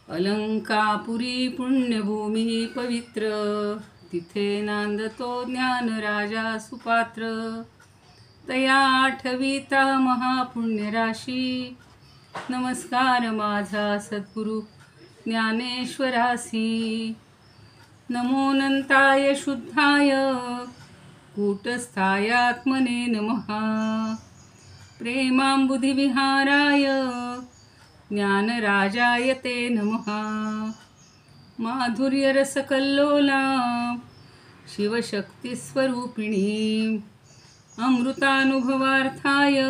अलंकापुरी पुण्यभूमी पवित्र, तिथे नांदतो ज्ञान राजा सुपात्र. तया आठविता महापुण्यराशी, नमस्कार माझा सद्गुरु ज्ञानेश्वरासी. नमो नंताय शुद्धाय कूटस्थाय आत्मने नमः. प्रेमांबुधिविहाराय ज्ञानराजाय ते नमः. माधुर्यरसकल्लोला शिवशक्तिस्वरूपिणी, अमृतानुभवार्थाय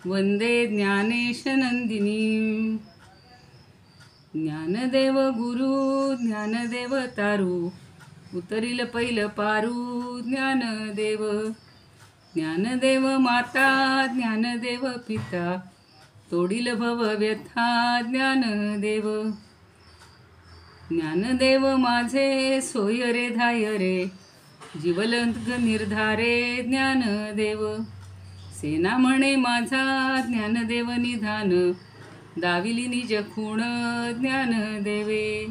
वंदे ज्ञानेशनंदिनी. ज्ञानदेव गुरु ज्ञानदेव तारू, उतरिल पैल पारू ज्ञानदेव. ज्ञानदेव माता ज्ञानदेव पिता, तोडील भव व्यथा ज्ञानदेव. ज्ञानदेव माझे सोय रे धाय रे, जीवलंग निर्धारे ज्ञानदेव. सेना म्हणे माझा ज्ञानदेव निधान, दाविली निज खूण ज्ञानदेवे.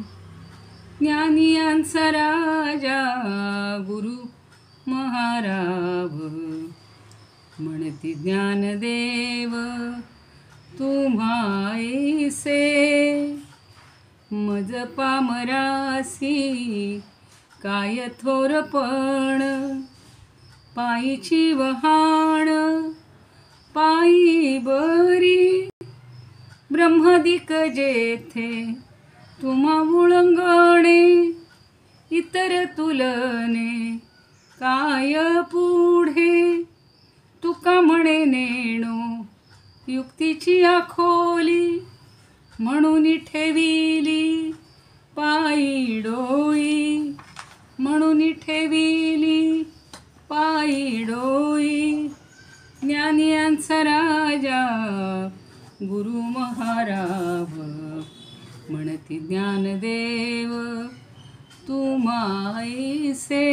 ज्ञानियांचा राजा गुरु महाराव, म्हणती ज्ञानदेव तुम्हाईसे. मज पामरासी काय थोरपण, पायीची वहाण पायी बरी. ब्रह्मदिक जेथे तुम्हा उळंगणे, इतर तुलने काय पुढे. तुका म्हणे नेणो युक्तीची आखोली, म्हणून ठेविली पायी डोई. म्हणून ठेविली पायी डोई. ज्ञानियांचा राजा गुरु महाराव, म्हणती ज्ञानदेव तुम्हाईसे.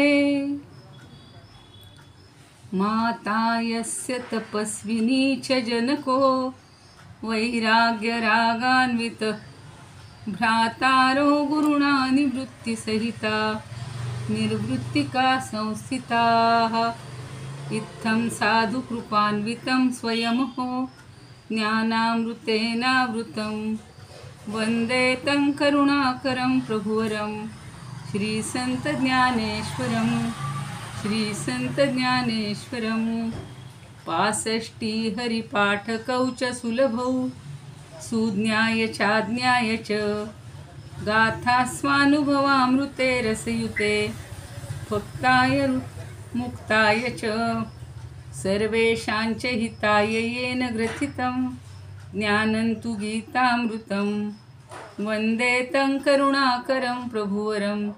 माता यस्य तपस्विनी च जनको, वैराग्य रागान्वित भ्रातारो गुरुणा निवृत्तिसहिता. निर्वृत्तिका संस्थिताः, इत्थं साधु कृपान्वितं स्वयमहो ज्ञानामृतेनावृतं. वन्दे तं करुणाकरं प्रभुवरं, श्रीसंत ज्ञानेश्वरं. श्रीसंत ज्ञानेश्वरं. 65 हरिपाठकौ च सुलभौ, सुज्ञाय चाज्ञाय च. गाथा स्वानुभवामृते रसयुते, भक्ताय मुक्ताय च. सर्वेषांच हिताय येन ग्रथितं, ज्ञानं तु गीतामृतं. वन्दे तं करुणाकरं प्रभुवरं,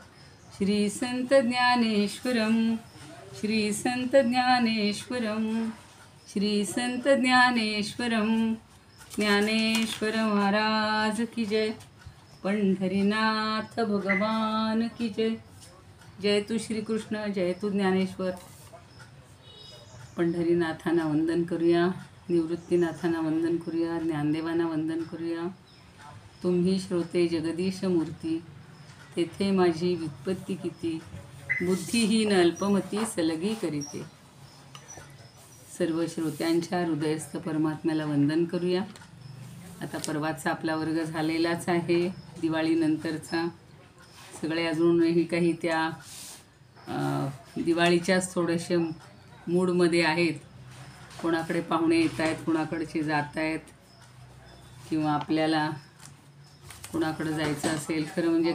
श्रीसंत ज्ञानेश्वरं. श्रीसंत ज्ञानेश्वरं. श्रीसंत ज्ञानेश्वरं. ज्ञानेश्वर महाराज की जय. पंढरीनाथ भगवान की जय. जय तू श्रीकृष्ण, जय तू ज्ञानेश्वर. पंढरीनाथांना वंदन करूया, निवृत्तीनाथांना वंदन करूया, ज्ञानदेवांना वंदन करूया. तुम्ही श्रोते जगदीश मूर्ती, तेथे माझी व्युत्पत्ती किती. बुद्धिहीन अल्पमती सलगी करीते. सर्व श्रोत्यांच्या हृदयस्थ परमात्म्याला वंदन करूया. आता परवाचा आपला वर्ग झालेलाच आहे, दिवाळीनंतरचा. सगळे अजूनही काही त्या दिवाळीच्याच थोडेसे मूडमध्ये आहेत. कोणाकडे पाहुणे येत आहेत, कोणाकडचे जात आहेत, किंवा आपल्याला कोणाकडे जायचं असेल. खरं म्हणजे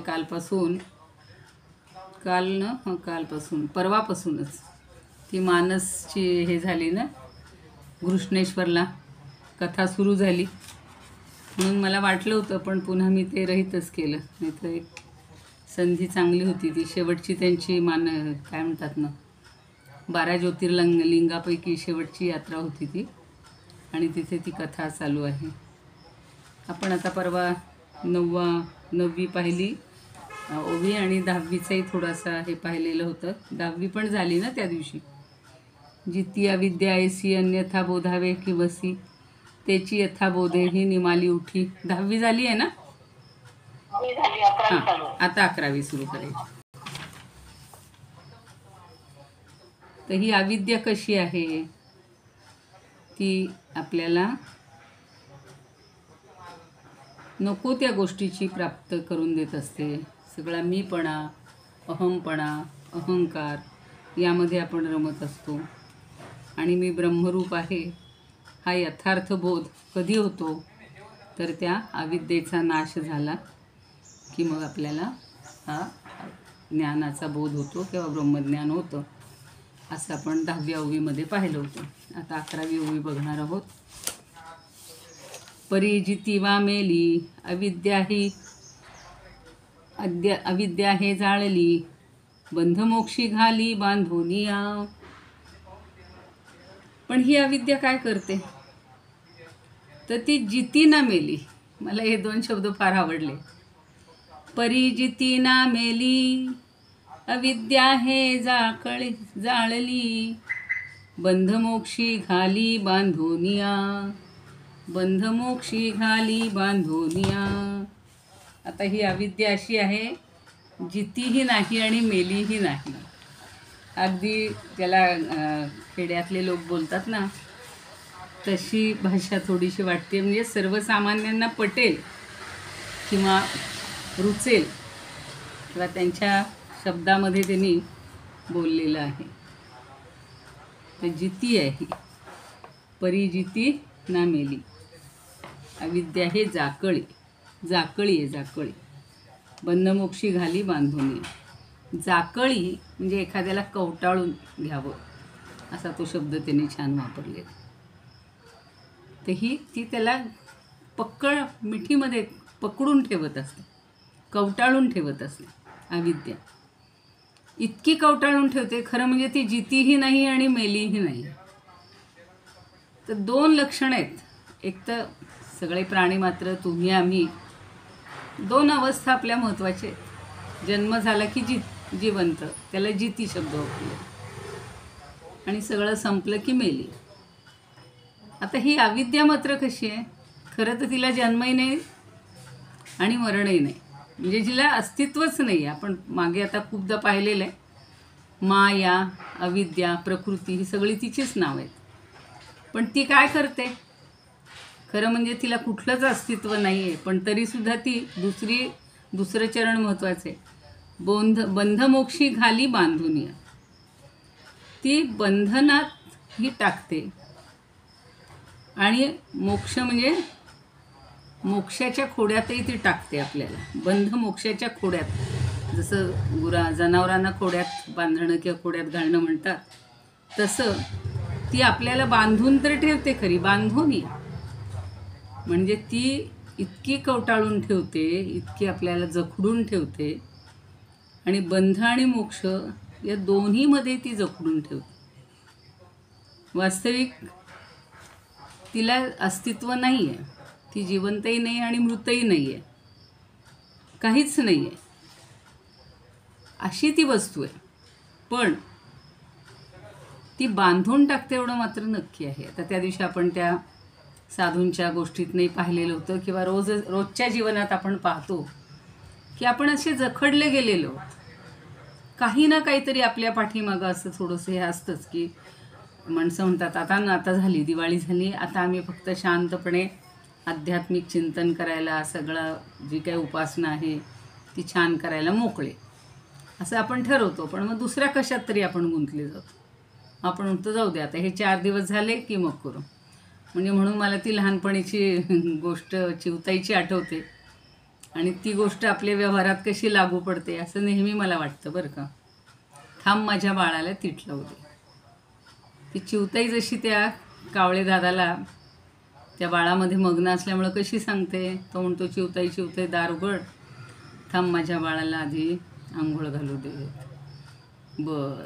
कालपासून परवापासूनच ती मानसची हे झाली ना, घृष्णेश्वरला कथा सुरू झाली. म्हणून मला वाटलं होतं, पण पुन्हा मी ते रहितच केलं. नाही तर एक संधी चांगली होती ती. शेवटची त्यांची काय म्हणतात ना, 12 ज्योतिर्लिंगापैकी शेवटची यात्रा होती ती, आणि तिथे ती कथा चालू आहे. आपण आता परवा 9वी पाहिली ओवी, आणि 10वीचाही थोडासा हे पाहिलेलं होतं. 10वी पण झाली ना त्या दिवशी. जिती अविद्या ऐसी अन्यथा बोधावे किवसी, त्याची यथा बोधे ही निमाली उठी. 10वी झाली आहे ना. हां, आता 11वी सुरू करायची. तर ही अविद्या कशी आहे? ती आपल्याला नको त्या गोष्टीची प्राप्त करून देत असते. सगळा मीपणा, अहमपणा, अहंकार यामध्ये आपण रमत असतो. आणि मी ब्रह्मरूप आहे हा यथार्थ बोध कधी होतो? तर त्या अविद्येचा नाश झाला की मग आपल्याला हा ज्ञानाचा बोध होतो किंवा ब्रह्मज्ञान होतं. असं आपण 10वी ओवीमध्ये पाहिलं होतं. आता 11वी ओवी बघणार आहोत. परिजिती वा मेली अविद्या हे जाळली, बंधमोक्षी घाली बांधोनिया. पण ही अविद्या काय करते? तर ती जिती ना मेली. मला हे 2 शब्द फार आवडले. परिजिती ना मेली अविद्या हे जाळली, बंधमोक्षी घाली बांधोनिया. बंधमोक्षी घाली बांधोनिया. आता ही अविद्या अशी आहे, जितीही नाही आणि मेलीही नाही. अगदी ज्याला खेड्यातले लोक बोलतात ना, तशी भाषा थोडीशी वाटते. म्हणजे सर्वसामान्यांना पटेल किंवा रुचेल किंवा त्यांच्या शब्दामध्ये त्यांनी बोललेलं आहे. तर जिती आहे, परिजिती ना मेली अविद्या हे जाकळी आहे, जाकळी. बंधमोक्षी घाली बांधोनी. जाकळी म्हणजे एखाद्याला कवटाळून घ्यावं असा तो शब्द त्यांनी छान वापरलेला. तर ती त्याला मिठीमध्ये पकडून ठेवत असते, कवटाळून ठेवत असते. अविद्या इतकी कवटाळून ठेवते, खरं म्हणजे ती जितीही नाही आणि मेलीही नाही. तर 2 लक्षणं आहेत. एक तर सगळे प्राणी मात्र, तुम्ही आम्ही, 2 अवस्था आपल्या महत्त्वाच्या आहेत. जन्म झाला की जिवंत, त्याला जिती शब्द वापरले, आणि सगळं संपलं की मेली. आता ही अविद्या मात्र कशी आहे? खरं तर तिला जन्मही नाही आणि मरणही नाही, म्हणजे जिला अस्तित्वच नाही आहे. आपण मागे आता खूपदा पाहिलेलं आहे. माया, अविद्या, प्रकृती ही सगळी तिचीच नावं आहेत. पण ती काय करते? खरं म्हणजे तिला कुठलंच अस्तित्व नाही आहे, पण तरीसुद्धा ती दुसरं चरण महत्त्वाचं आहे. बंधमोक्षी घाली बांधुनिया. ती बंधनात ही टाकते आणि मोक्ष म्हणजे मोक्षाच्या खोड्यातही ती टाकते आपल्याला. बंध मोक्षाच्या खोड्यात, जसं जनावरांना खोड्यात बांधणं किंवा खोड्यात घालणं म्हणतात, तसं ती आपल्याला बांधून तर ठेवते खरी, बांधून. म्हणजे ती इतकी कवटाळून ठेवते, इतकी आपल्याला जखडून ठेवते, आणि बंध आणि मोक्ष या दोन्हीमध्ये ती जखडून ठेवते. वास्तविक तिला अस्तित्व नाही आहे. ती जिवंतही नाही आणि मृतही नाही आहे, काहीच नाही आहे, अशी ती वस्तू आहे. पण ती बांधून टाकते एवढं मात्र नक्की आहे. आता त्या दिवशी आपण त्या साधूंच्या गोष्टीत नाही पाहिलेलं होतं, किंवा रोजच्या जीवनात आपण पाहतो की आपण असे जखडले गेलेलो आहोत. काही ना काहीतरी आपल्या पाठीमागं असं थोडंसं हे असतंच, की माणसं म्हणतात आता झाली, दिवाळी झाली, आता आम्ही फक्त शांतपणे आध्यात्मिक चिंतन करायला, सगळं जी काही उपासना आहे ती छान करायला मोकळे, असं आपण ठरवतो. पण मग दुसऱ्या कशात तरी आपण गुंतले जातो. आपण म्हणतो जाऊ दे, आता हे 4 दिवस झाले की मग करू. म्हणजे म्हणून मला ती लहानपणीची गोष्ट चिवताईची आठवते, आणि ती गोष्ट आपल्या व्यवहारात कशी लागू पडते असं नेहमी मला वाटतं बरं का. थांब माझ्या बाळाला तीट लावू दे. ती चिवताई जशी त्या कावळे दादाला त्या बाळामध्ये मग्न असल्यामुळं कशी सांगते, तो म्हणतो चिवताई दार उघड, थांब माझ्या बाळाला आधी आंघोळ घालू दे. बरं,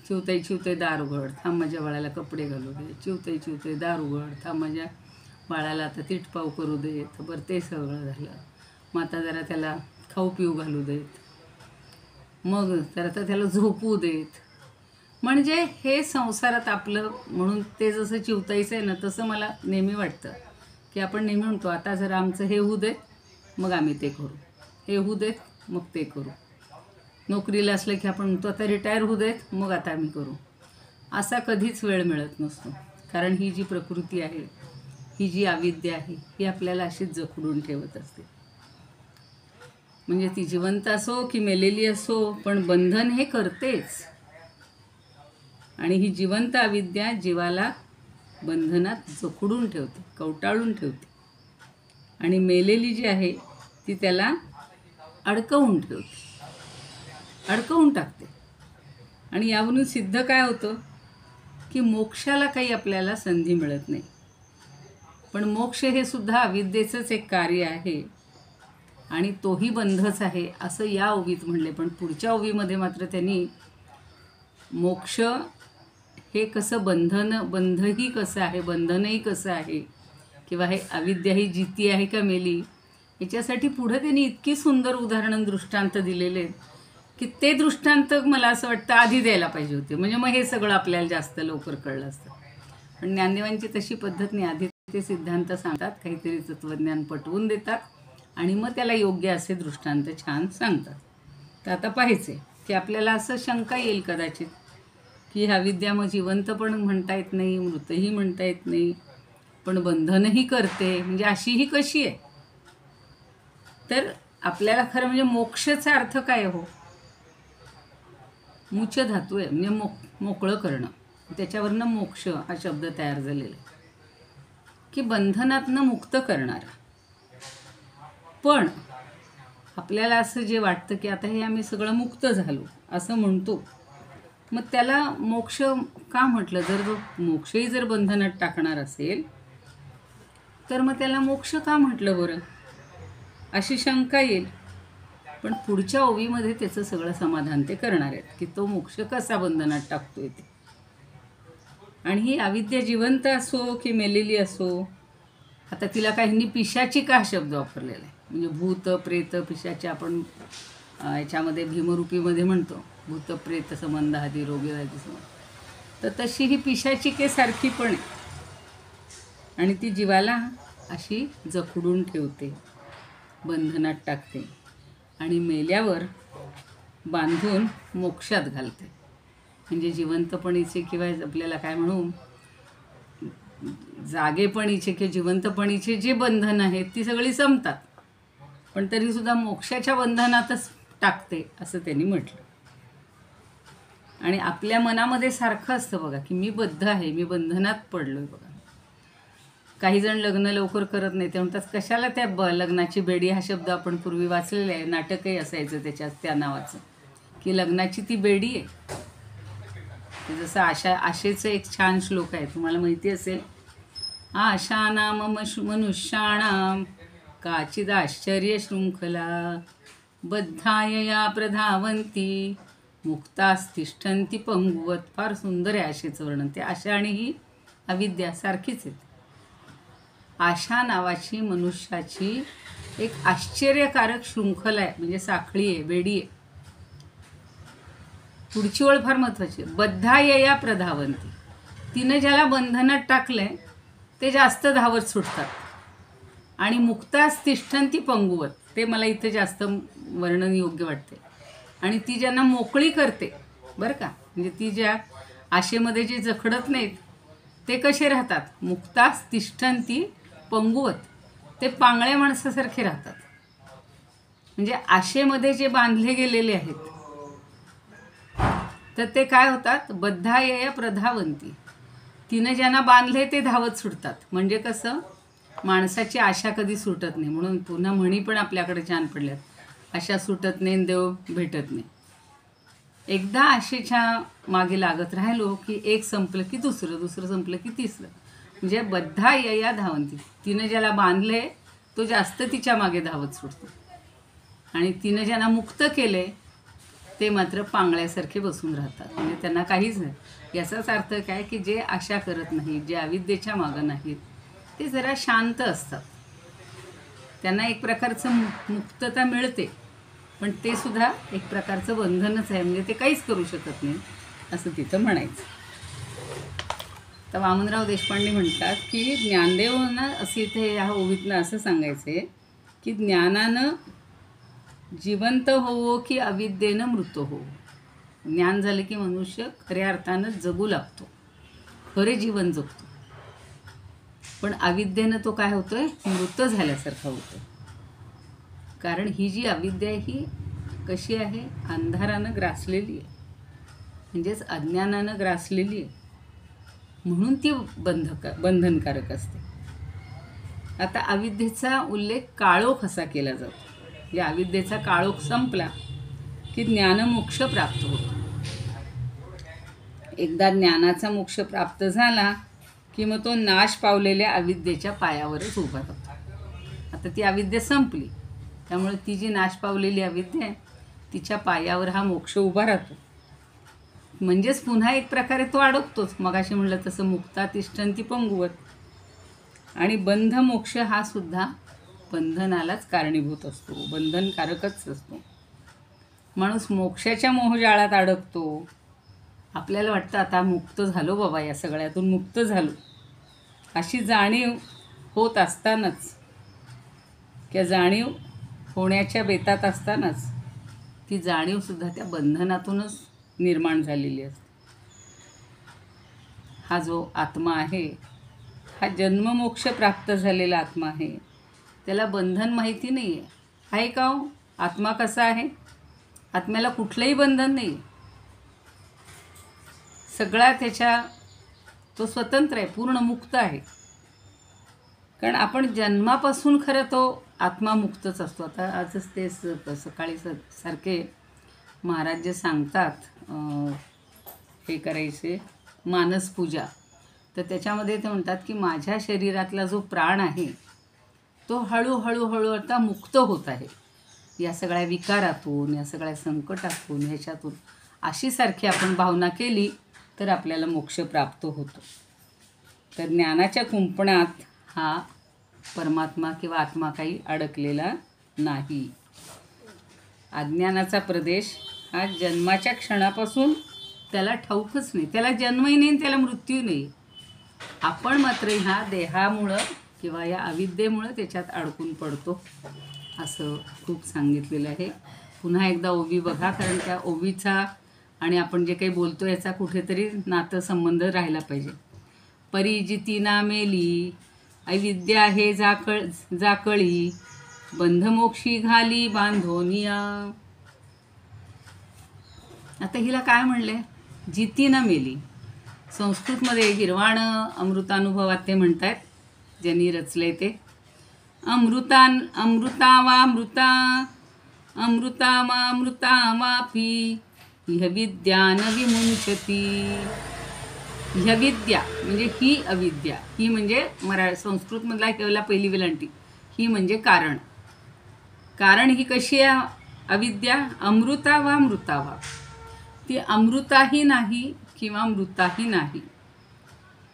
चिवताई दार उघड, थांब माझ्या बाळाला कपडे घालू दे. चिवताई दार उघड, थांब माझ्या बाळाला आता तीटपाव करू देत. बरं, ते सगळं झालं. मग आता जरा त्याला खाऊ पिऊ घालू देत, मग तर आता त्याला झोपू देत. म्हणजे हे संसारात आपलं, म्हणून ते जसं चिवताईचं आहे ना, तसं मला नेहमी वाटतं की आपण नेहमी म्हणतो आता जरा आमचं हे होऊ दे, मग आम्ही ते करू. हे होऊ देत मग ते करू. नोकरीला असलं की आपण म्हणतो आता रिटायर होऊ देत मग आता आम्ही करू. असा कधीच वेळ मिळत नसतो. कारण ही जी प्रकृती आहे, ही जी अविद्या आहे, ही आपल्याला अशीच जखडून ठेवत असते. म्हणजे ती जिवंत असो की मेलेली असो, पण बंधन हे करतेच. आणि ही जिवंत अविद्या जीवाला बंधनात जखडून ठेवते, कवटाळून ठेवते. आणि मेलेली जी आहे ती त्याला अडकवून ठेवते, अडकवून टाकते. आणि यावरून सिद्ध काय होतं की मोक्षाला काही आपल्याला संधी मिळत नाही. पण मोक्ष हे सुद्धा अविद्येचंच एक कार्य आहे आणि तोही बंधच आहे असं या ओवीत म्हणले. पण पुढच्या ओवीमध्ये मात्र त्यांनी मोक्ष हे कसं बंधही कसं आहे, बंधनही कसं आहे, किंवा हे अविद्या ही जिती आहे का मेली, याच्यासाठी पुढं त्यांनी इतकी सुंदर उदाहरणं दृष्टांत दिलेले आहेत की ते दृष्टांत मला असं वाटतं आधी द्यायला पाहिजे होते. म्हणजे मग हे सगळं आपल्याला जास्त लवकर कळलं असतं. पण ज्ञानदेवांची तशी पद्धत नाही. आधी ते सिद्धांत सांगतात, काहीतरी तत्त्वज्ञान पटवून देतात आणि मग त्याला योग्य असे दृष्टांत छान सांगतात. तर आता पाहायचे की आपल्याला असं शंका येईल कदाचित की हा विद्या मग जिवंत पण म्हणता येत नाही, मृतही म्हणता येत नाही, पण बंधनही करते, म्हणजे अशी ही कशी आहे. तर आपल्याला खरं म्हणजे मोक्षाचा अर्थ काय हो? मुच धातू आहे, म्हणजे मोकळं करणं. त्याच्यावरनं मोक्ष हा शब्द तयार झालेला आहे की बंधनातनं मुक्त करणारा. पण आपल्याला असं जे वाटतं की आता हे आम्ही सगळं मुक्त झालो असं म्हणतो, मग त्याला मोक्ष का म्हटलं? जर मोक्षही जर बंधनात टाकणार असेल तर मग त्याला मोक्ष का म्हटलं बरं, अशी शंका येईल. पण पुढच्या ओवीमध्ये त्याचं सगळं समाधान ते करणार आहेत की तो मोक्ष कसा बंधनात टाकतोय ते. आणि ही अविद्या जिवंत असो की मेलेली असो, आता तिला काहींनी पिशाची का शब्द वापरलेला आहे, म्हणजे भूत प्रेत पिशाची आपण याच्यामध्ये भीमरूपीमध्ये म्हणतो भूत प्रेत संबंध आदी रोगी आदी संबंध. तर तशी ही पिशाची के सारखी पण आहे आणि ती जीवाला अशी जखडून ठेवते, बंधनात टाकते आणि मेल्यावर बांधून मोक्षात घालते. म्हणजे जिवंतपणीचे किंवा आपल्याला काय म्हणू, जागेपणीचे किंवा जिवंतपणीचे जे बंधन आहेत ती सगळी संपतात, पण तरीसुद्धा मोक्षाच्या बंधनातच टाकते असं त्यांनी म्हटलं. आणि आपल्या मनामध्ये सारखं असतं बघा की मी बद्ध आहे, मी बंधनात पडलो आहे. बघा काही जण लग्न लवकर करत नाही, ते म्हणतात कशाला त्या लग्नाची बेडी हा शब्द आपण पूर्वी वाचलेला आहे, नाटकही असायचं त्याच्यात त्या नावाचं, की लग्नाची ती बेडी आहे. जसं आशेचं एक छान श्लोक आहे, तुम्हाला माहिती असेल, आशानाम मनुष्याणाम काचिदाश्चर्य शृंखला बद्धाय या प्रधावंती मुक्तास्तिष्ठन्ति पंगुवत. फार सुंदर आहे आशेचं वर्णन. ते आशा आणि ही अविद्या सारखीच आहेत. आशा नावाची मनुष्याची एक आश्चर्यकारक शृंखला आहे, म्हणजे साखळी आहे, बेडी आहे. पुढची ओळ फार महत्त्वाची, बद्धायया प्रधावंती. तिनं ज्याला बंधनात टाकलंय ते जास्त धावत सुटतात. आणि मुक्तास तिष्ठन्ति पंगुवत, ते मला इथं जास्त वर्णन योग्य वाटते. आणि ती ज्यांना मोकळी करते बरं का, म्हणजे ती ज्या आशेमध्ये जे जखडत नाहीत ते कसे राहतात, मुक्तास तिष्ठन्ति पंगुवत, ते पांगळ्या माणसासारखे राहतात. म्हणजे आशेमध्ये जे बांधले गेलेले आहेत तर ते काय होतात, बद्धायया प्रधावंती. तिनं ज्यांना बांधले ते धावत सुटतात. म्हणजे कसं, माणसाची आशा कधी सुटत नाही. म्हणून पुन्हा म्हणी पण आपल्याकडे छान पडल्यात, आशा सुटत नाही देव भेटत नाही. एकदा आशेच्या मागे लागत राहिलो की एक संपलं की दुसरं, दुसरं संपलं की तिसरं. म्हणजे बद्धायया धावंती. तिनं ज्याला बांधले तो जास्त तिच्या मागे धावत सुटतो. आणि तिनं ज्यांना मुक्त केले ते मात्र पांगळ्यासारखे बसून राहतात. म्हणजे त्यांना काहीच नाही. याचाच अर्थ काय की जे आशा करत नाहीत, जे अविद्येच्या मागं नाहीत, ते जरा शांत असतात. त्यांना एक प्रकारचं मुक्तता मिळते, पण ते सुद्धा एक प्रकारचं बंधनच आहे. म्हणजे ते काहीच करू शकत नाही असं तिथं म्हणायचं. तर वामनराव देशपांडे म्हणतात की ज्ञानदेवांना असे इथे ह्या ओवीतनं असं सांगायचं आहे की ज्ञानानं जिवंत होवो की अविद्येनं मृत हो. ज्ञान झालं की मनुष्य खऱ्या अर्थानं जगू लागतो, खरे जीवन जगतो. पण अविद्येनं तो काय होतोय, मृत झाल्यासारखा होतो. कारण ही जी अविद्या आहे ही कशी आहे, अंधारानं ग्रासलेली आहे, म्हणजेच अज्ञानानं ग्रासलेली आहे, म्हणून ती बंधनकारक असते. आता अविद्येचा उल्लेख काळोख असा केला जातो. या अविद्येचा काळोख संपला की ज्ञानमोक्ष प्राप्त होतो. एकदा ज्ञानाचा मोक्ष प्राप्त झाला की मग तो नाश पावलेल्या अविद्येच्या पायावरच उभा राहतो. आता ती अविद्या संपली, त्यामुळे ती जी नाश पावलेली अविद्या आहे तिच्या पायावर हा मोक्ष उभा राहतो. म्हणजेच पुन्हा एक प्रकारे तो अडकतोच. मगाशी म्हणलं तसं मुक्ता तिष्ठन्ति पंगुवत. आणि बंध मोक्ष हा सुद्धा बंधनालाच कारणीभूत असतो, बंधनकारकच असतो. माणूस मोक्षाच्या मोहजाळात अडकतो. आपल्याला वाटतं आता मुक्त झालो बाबा, या सगळ्यातून मुक्त झालो अशी जाणीव होत असतानाच, किंवा जाणीव होण्याच्या बेतात असतानाच ती जाणीवसुद्धा त्या बंधनातूनच निर्माण झालेली असते. हा जो आत्मा आहे, हा जन्ममोक्ष प्राप्त झालेला आत्मा आहे, त्याला बंधन माहिती नाही आहे. आहे का हो? आत्मा कसा आहे? आत्म्याला कुठलंही बंधन नाही, सगळा त्याच्या तो स्वतंत्र आहे, पूर्ण मुक्त आहे. कारण आपण जन्मापासून खरं तो आत्मा मुक्तच असतो. आता आजच ते सकाळी सारखे महाराज जे सांगतात हे करायचे मानसपूजा, तर त्याच्यामध्ये ते म्हणतात की माझ्या शरीरातला जो प्राण आहे तो हळूहळू आता मुक्त होत आहे या सगळ्या विकारातून, या सगळ्या संकटातून, ह्याच्यातून. अशी सारखी आपण भावना केली तर आपल्याला मोक्ष प्राप्त होतो. तर ज्ञानाच्या कुंपणात हा परमात्मा किंवा आत्मा काही अडकलेला नाही. अज्ञानाचा प्रदेश हा जन्माच्या क्षणापासून त्याला ठाऊकच नाही, त्याला जन्मही नाही, त्याला मृत्यू नाही. आपण मात्र ह्या देहामुळं किंवा या अविद्येमुळं त्याच्यात अडकून पडतो, असं खूप सांगितलेलं आहे. पुन्हा एकदा ओवी बघा, कारण त्या ओवीचा आणि आपण जे काही बोलतो याचा कुठेतरी नातं संबंध राहिला पाहिजे. परिजिती ना मेली, अविद्या हे जाकळी, बंधमोक्षी घाली बांधोनिया. आता हिला काय म्हणले, जिती न मेली. संस्कृतमध्ये गिरवाणं अमृतानुभवात ते म्हणतात, ज्यांनी रचले ते, अमृता वामृता, अमृता वापी, ह्य विद्या न विमुंचती. ह्य विद्या म्हणजे ही अविद्या, ही म्हणजे संस्कृतमधला केवळा पहिली वेलांटी, ही म्हणजे कारण. कारण ही कशी आहे अविद्या, अमृता वा. ती अमृताही नाही किंवा मृताही नाही,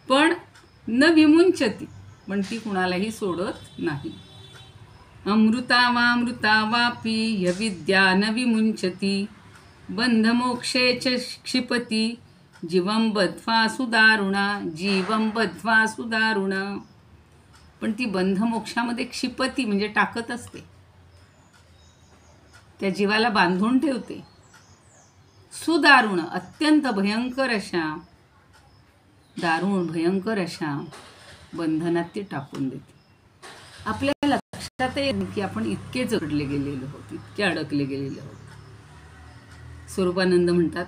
पण न विमुंचती, पण ती कुणालाही सोडत नाही. अमृता वापी, ह्य विद्या न विमुंचती, बंधमोक्षेच क्षिपती, जीवं बद्ध्वा सुदारुणा. पण ती बंधमोक्षामध्ये क्षिपती म्हणजे टाकत असते, त्या जीवाला बांधून ठेवते. सुदारुण अत्यंत भयंकर अशा बंधनात ती टाकून देते. आपल्या लक्षात येईल की आपण इतके जगडले गेलेलो आहोत, इतके अडकले गेलेलो आहोत. स्वरूपानंद म्हणतात,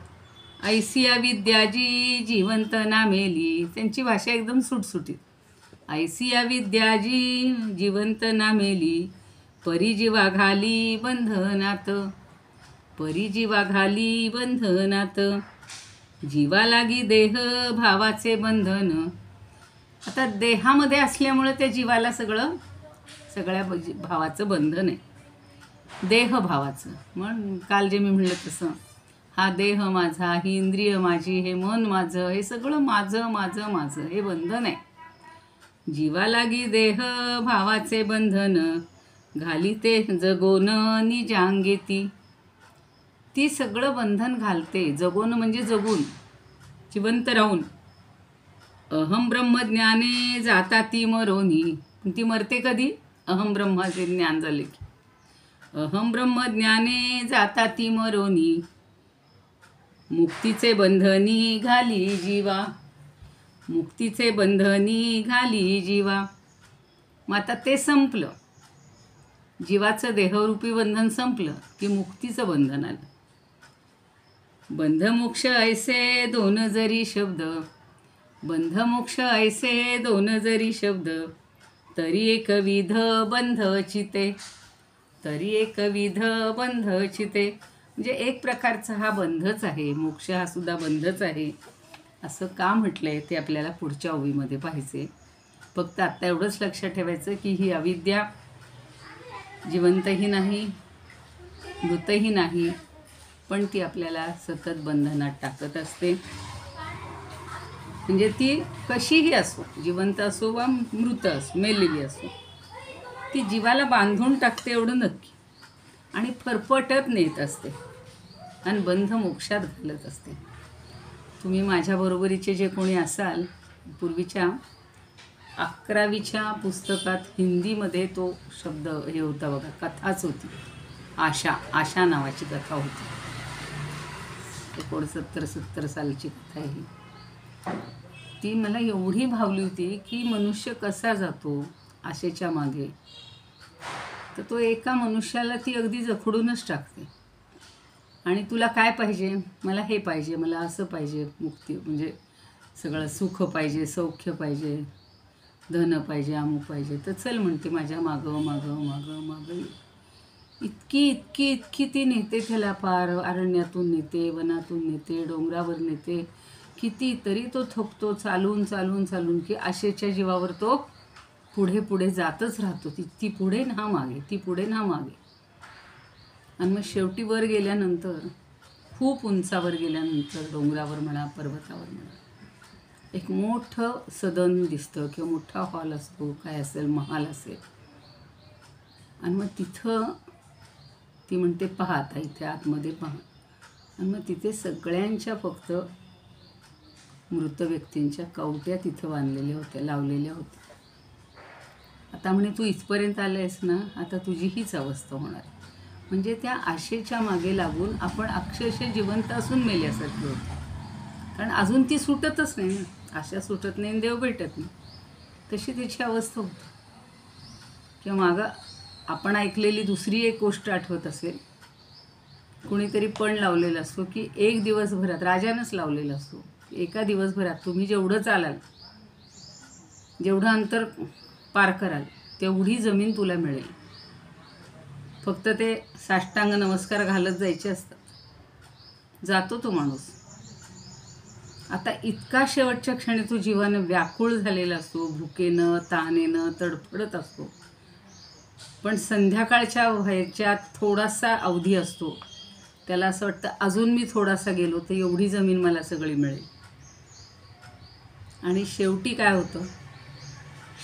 ऐसी अविद्याजी जिवंत ना मेली. त्यांची भाषा एकदम सुटसुटीत. ऐसी अविद्याजी जिवंत ना मेली, परिजीवा घाली बंधनात, जीवा लागी देह भावाचे बंधन. आता देहामध्ये असल्यामुळे त्या जीवाला सगळ्या भावाचं बंधन आहे, देह भावाचं. मग काल जे मी म्हणलं तसं, हा देह माझा, ही इंद्रिय माझी, हे मन माझं, हे सगळं माझं हे बंधन आहे. जीवा लागी देह भावाचे बंधन, घाली ते जगोन निजांगेती. ती सगळं बंधन घालते, जगोन म्हणजे जगून, जिवंत राहून. अहम ब्रह्मज्ञाने जाता ती मरोनी. ती मरते कधी, अहम ब्रह्माचे ज्ञान झाले की. अहम ब्रह्मज्ञाने जाता ती मरोनी, मुक्तीचे बंधनी घाली जीवा, मुक्तीचे बंधनी घाली जीवा. मग आता ते संपलं, जीवाचं देहरूपी बंधन संपलं की मुक्तीचं बंधन आलं. बंधमोक्ष ऐसे दोन जरी शब्द, बंधमोक्ष ऐसे दोन जरी शब्द, तरी एकविध बंध चिते, तरी एकविध बंध चिते. म्हणजे एक प्रकारचा हा बंधच आहे, मोक्ष हा सुद्धा बंधच आहे. असं का म्हटलंय ते आपल्याला पुढच्या ओवीमध्ये पाहायचे. फक्त आत्ता एवढंच लक्षात ठेवायचं की ही अविद्या जिवंतही नाही, मृतही नाही, पण ती आपल्याला सतत बंधनात टाकत असते. म्हणजे ती कशीही असो, जिवंत असो वा मृत असो, मेलेली असो, ती जीवाला बांधून टाकते एवढं नक्की, आणि फरफटत नेत असते आणि बंध मोक्षात घालत असते. तुम्ही माझ्याबरोबरीचे जे कोणी असाल, पूर्वीच्या 11वीच्या पुस्तकात हिंदीमध्ये तो शब्द हे होता बघा, कथाच होती, आशा, आशा नावाची कथा होती. 69-70 सालची कथा आहे ही. ती मला एवढी भावली होती की मनुष्य कसा जातो आशेच्या मागे, तर तो एका मनुष्याला ती अगदी जखडूनच टाकते. आणि तुला काय पाहिजे, मला हे पाहिजे, मला असं पाहिजे, मुक्ती म्हणजे सगळं सुख पाहिजे, सौख्य पाहिजे, धन पाहिजे, अमुक पाहिजे, तर चल म्हणते माझ्या मागं मागं मागं मागं. इतकी इतकी इतकी ती नेते त्याला, पार अरण्यातून नेते, वनातून नेते, डोंगरावर नेते, किती तरी तो थकतो चालून चालून चालून, की आशेच्या जीवावर तो पुढे पुढे जातच राहतो. ती पुढे ना मागे, ती पुढे ना मागे. आणि मग शेवटी वर गेल्यानंतर, खूप उंचावर गेल्यानंतर, डोंगरावर म्हणा, पर्वतावर म्हणा, एक मोठं सदन दिसतं किंवा मोठा हॉल असतो, काय असेल, महाल असेल. आणि मग तिथं ती म्हणते पहा आता इथे आतमध्ये पहा. आणि मग तिथे सगळ्यांच्या फक्त मृत व्यक्तींच्या कवट्या तिथं बांधलेल्या होत्या, लावलेल्या होत्या. आता म्हणे तू इथपर्यंत आलेस ना, आता तुझी हीच अवस्था होणार. म्हणजे त्या आशेच्या मागे लागून आपण अक्षरशः जिवंत असून मेल्यासारखी होतो. कारण अजून ती सुटतच नाही ना, आशा सुटत नाही, देव भेटत नाही, तशी त्याची अवस्था होती. किंवा मागं आपण ऐकलेली दुसरी एक गोष्ट आठवत असेल, कुणीतरी पण लावलेला असतो की एक दिवसभरात, राजानंच लावलेला असतो, एका दिवसभरात तुम्ही जेवढं चालाल, जेवढं अंतर पार कराल, तेवढी जमीन तुला मिळेल. फक्त ते साष्टांग नमस्कार घालत जायचे असतात. जातो तो माणूस. आता इतका शेवटच्या क्षणी तो जीवानं व्याकुळ झालेला असतो, भुकेनं, तहानेनं तडफडत असतो. पण संध्याकाळच्या व्हायच्यात थोडासा अवधी असतो, त्याला असं वाटतं अजून मी थोडासा गेलो तर एवढी जमीन मला सगळी मिळेल. आणि शेवटी काय होतं,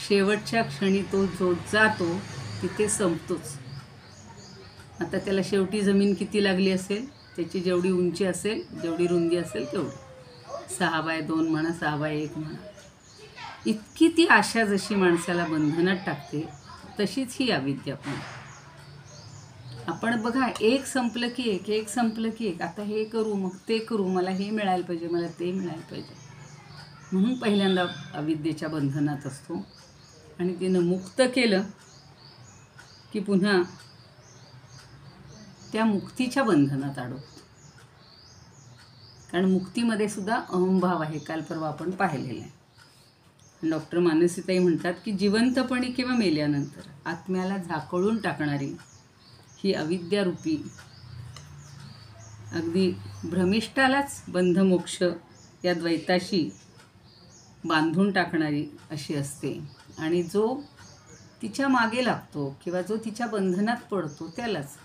शेवटच्या क्षणी तो जो जातो तिथे संपतोच. आता त्याला शेवटी जमीन किती लागली असेल, त्याची जेवढी उंची असेल, जेवढी रुंदी असेल तेवढी, 6x2 म्हणा, 6x1 म्हणा. इतकी ती आशा जशी माणसाला बंधनात टाकते, तशीच ही अविद्या पण. आपण बघा, एक संपलं की एक, एक संपलं की एक, आता हे करू मग ते करू, मला हे मिळायला पाहिजे, मला ते मिळायला पाहिजे, म्हणून पहिल्यांदा अविद्येच्या बंधनात असतो. आणि तिनं मुक्त केलं की पुन्हा त्या मुक्तीच्या बंधनात अडकतो. कारण मुक्तीमध्ये सुद्धा अहंभाव आहे, काल परवा आपण पाहिलेलं आहे. डॉक्टर मानसीताई म्हणतात की जिवंतपणी किंवा मेल्यानंतर आत्म्याला झाकळून टाकणारी ही अविद्यारूपी, अगदी भ्रमिष्ठालाच बंधमोक्ष या द्वैताशी बांधून टाकणारी अशी असते. आणि जो तिच्या मागे लागतो किंवा जो तिच्या बंधनात पडतो त्यालाच,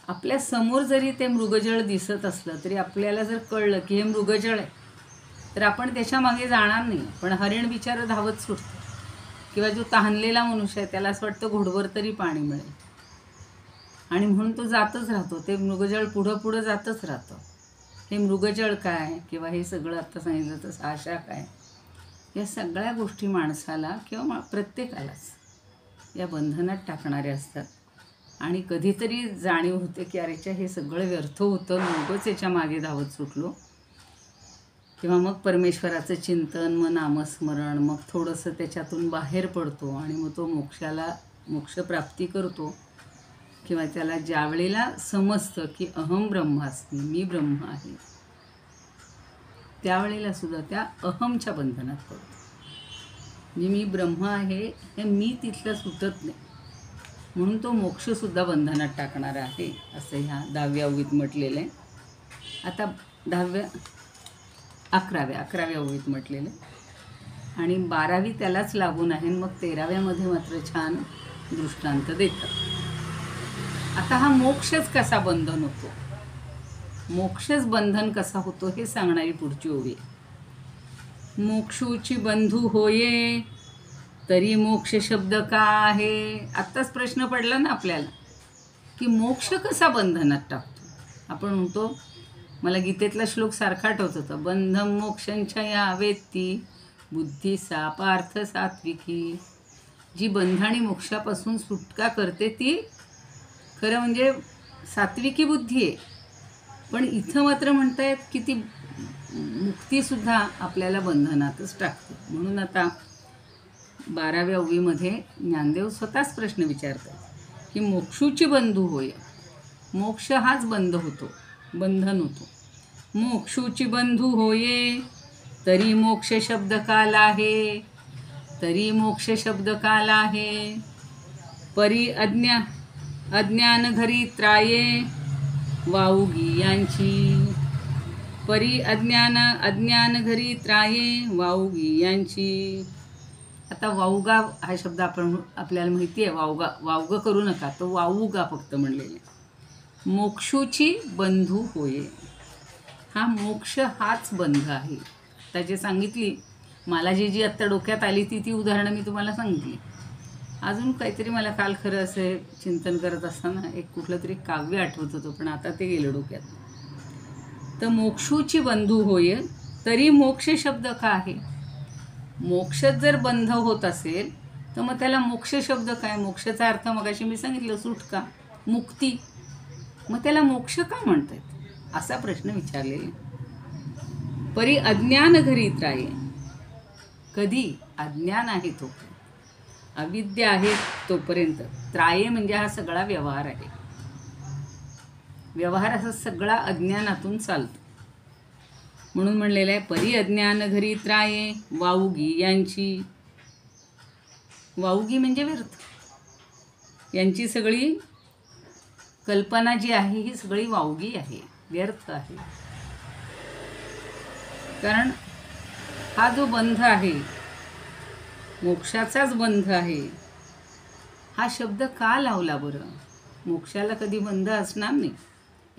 आपल्या समोर जरी ते मृगजळ दिसत असलं तरी आपल्याला जर कळलं की हे मृगजळ आहे, तर आपण त्याच्या मागे जाणार नाही. पण हरिण बिचारं धावत सुटतं, किंवा जो तहानलेला मनुष्य आहे त्याला असं वाटतं घोडभर तरी पाणी मिळेल, आणि म्हणून तो जातच राहतो. ते मृगजळ पुढं पुढं जातच राहतं. हे मृगजळ काय किंवा हे सगळं आत्ता सांगितलं तसं आशा काय, या सगळ्या गोष्टी माणसाला किंवा प्रत्येकालाच या बंधनात टाकणाऱ्या असतात. आणि कधीतरी जाणीव होते की अरेच्या हे सगळं व्यर्थ होतं, मगच याच्या मागे धावत सुटलो. तेव्हा मग परमेश्वराचं चिंतन, मग नामस्मरण, मग थोडंसं त्याच्यातून बाहेर पडतो आणि मग तो मोक्षप्राप्ती करतो. किंवा त्याला ज्या वेळेला समजतं की अहम ब्रह्मास्मी, मी ब्रह्म आहे, त्यावेळेला सुद्धा त्या अहमच्या बंधनात पडतो. म्हणजे मी ब्रह्म आहे हे मी तिथलं सुटत नाही, म्हणून तो मोक्षसुद्धा बंधनात टाकणारा आहे, असं ह्या 10व्या ओवीत म्हटलेलं आहे. आता 11व्या ओवीत म्हटलेलं आहे आणि 12वी त्यालाच लागून आहे. मग 13व्यामध्ये मात्र छान दृष्टांत देतात. आता हा मोक्षच कसा बंधन होतो, मोक्षच बंधन कसा होतो हे सांगणारी पुढची ओवी आहे. मोक्षूची बंधू होये तरी मोक्ष शब्द का आहे. आत्ताच प्रश्न पडला ना आपल्याला की मोक्ष कसा बंधनात टाकतो. आपण म्हणतो, मला गीतेतला श्लोक सारखा आठवत होता, बंधम मोक्षंच्या या वेत्ती बुद्धी सा पार्थ सात्विकी. जी बंध आणि मोक्षापासून सुटका करते ती खरं म्हणजे सात्विकी बुद्धी आहे. पण इथं मात्र म्हणतायत की ती मुक्तीसुद्धा आपल्याला बंधनातच टाकते. म्हणून आता 12व्या ओवीमध्ये ज्ञानदेव स्वतःच प्रश्न विचारतात की मोक्षूची बंधू होय, मोक्ष हाच बंधन होतो. मोक्षूची बंधू होये तरी मोक्ष शब्द काल आहे, तरी मोक्ष शब्द काल आहे. परी अज्ञान घरी त्राये वाऊगी यांची. परी अज्ञान घरी त्राये वाऊगी यांची. आता वाऊगा हा शब्द आपल्याला माहिती आहे, वावगं करू नका, तो वाऊगा फक्त म्हणलेले. मोक्षूची बंधू होये, हा मोक्ष हाच बंध आहे. आता जे सांगितली, मला जी आत्ता डोक्यात आली ती उदाहरणं मी तुम्हाला सांगितली. अजून काहीतरी मला काल खरं असे चिंतन करत असताना एक कुठलं तरी काव्य आठवत होतं, पण आता ते गेलं डोक्यात. तर मोक्षूची बंधू होय तरी मोक्ष शब्द का आहे. मोक्षच जर बंध होत असेल तर मग त्याला मोक्ष शब्द काय. मोक्षाचा अर्थ मगाशी मी सांगितलं, सुटका, मुक्ती. मग त्याला मोक्ष का म्हणतात असा प्रश्न विचारलेला. परी अज्ञान घरी त्राये, कधी अज्ञान आहे तोपर्यंत, अविद्या आहे तोपर्यंत. त्राये म्हणजे हा सगळा व्यवहार आहे. व्यवहार असा सगळा अज्ञानातून चालतो. म्हणून म्हणलेलं आहे परी अज्ञान घरी त्राये वाऊगी यांची. वाऊगी म्हणजे व्यर्थ. यांची सगळी कल्पना जी आहे ही सगळी वाऊगी आहे, व्यर्थ आहे. कारण हा जो बंध आहे, मोक्षाचाच बंध आहे, हा शब्द का लावला बरं. मोक्षाला कधी बंध असणार नाही.